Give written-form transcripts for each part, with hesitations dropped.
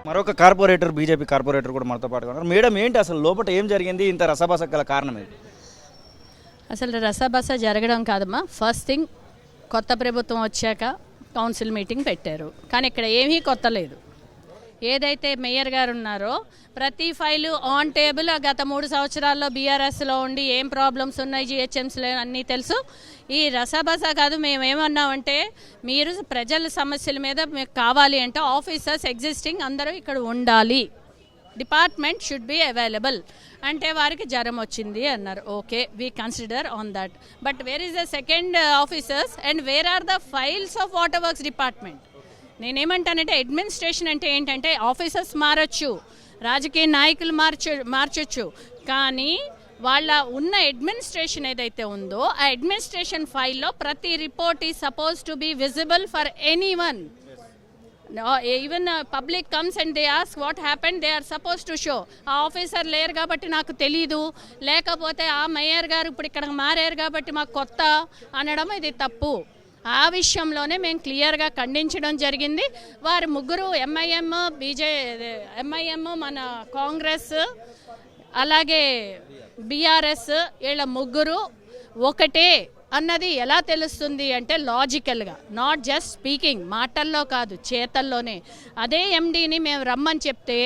మరొక corporator, BJP corporator కూడా మనతో పాటు ఉన్నారు. మేడం, ఏంటి అసలు లోపల ఏం జరిగింది? ఇంత రసభాస గల కారణం ఏంటి? అసలు రసబస జరగడం కాదమ్మా. ఫస్ట్ థింగ్, కొత్త ప్రభుత్వం వచ్చాక కౌన్సిల్ మీటింగ్ పెట్టారు, కానీ ఇక్కడ ఏమీ కొత్త లేదు. ఏదైతే మేయర్ గారు ఉన్నారో ప్రతి ఫైలు ఆన్ టేబుల్ గత 3 సంవత్సరాల్లో బీఆర్ఎస్లో ఉండి ఏం ప్రాబ్లమ్స్ ఉన్నాయి, జిహెచ్ఎంసీలో అన్నీ తెలుసు. ఈ రసబస కాదు. మేమేమన్నామంటే, మీరు ప్రజల సమస్యల మీద మీకు కావాలి అంటే ఆఫీసర్స్ ఎగ్జిస్టింగ్ అందరూ ఇక్కడ ఉండాలి, డిపార్ట్మెంట్ షుడ్ బి అవైలబుల్. అంటే వారికి జ్వరం వచ్చింది అన్నారు. Okay, we consider on that. But where is the second officers and where are the files of water works department? నేనేమంటానంటే, అడ్మినిస్ట్రేషన్ అంటే ఏంటంటే ఆఫీసర్స్ మారచ్చు, రాజకీయ నాయకులు మార్చొచ్చు, కానీ వాళ్ళ ఉన్న అడ్మినిస్ట్రేషన్ ఏదైతే ఉందో ఆ అడ్మినిస్ట్రేషన్ ఫైల్లో ప్రతి report is suppose to be visible for anyone. Even public comes and they ask what happened, they are suppose to show. ఆ ఆఫీసర్ లేరు కాబట్టి నాకు తెలీదు, లేకపోతే ఆ మేయర్ గారు ఇప్పుడు ఇక్కడ మారారు కాబట్టి మాకు కొత్త అనడం ఇది తప్పు. ఆ విషయంలోనే మేము క్లియర్గా ఖండించడం జరిగింది. వారి ముగ్గురు ఎంఐఎం, ఎంఐఎం, మన కాంగ్రెస్, అలాగే బీఆర్ఎస్, వీళ్ళ ముగ్గురు ఒకటే అన్నది ఎలా తెలుస్తుంది అంటే లాజికల్గా, నాట్ జస్ట్ స్పీకింగ్, మాటల్లో కాదు చేతల్లోనే. అదే ఎండీని మేము రమ్మని చెప్తే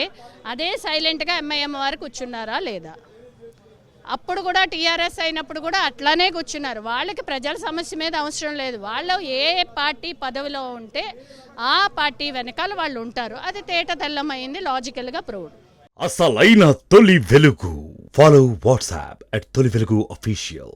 అదే సైలెంట్గా ఎంఐఎం వారు కూర్చున్నారా లేదా? అప్పుడు కూడా టీఆర్ఎస్ అయినప్పుడు కూడా అట్లానే కూర్చున్నారు. వాళ్ళకి ప్రజల సమస్య మీద అవసరం లేదు. వాళ్ళు ఏ పార్టీ పదవిలో ఉంటే ఆ పార్టీ వెనకాల వాళ్ళు ఉంటారు. అది తేట తెల్లమైంది, లాజికల్గా ప్రూవ్డ్. అసలైన తొలి వెలుగు. ఫాలో వాట్సాప్ @తొలి వెలుగు అఫీషియల్.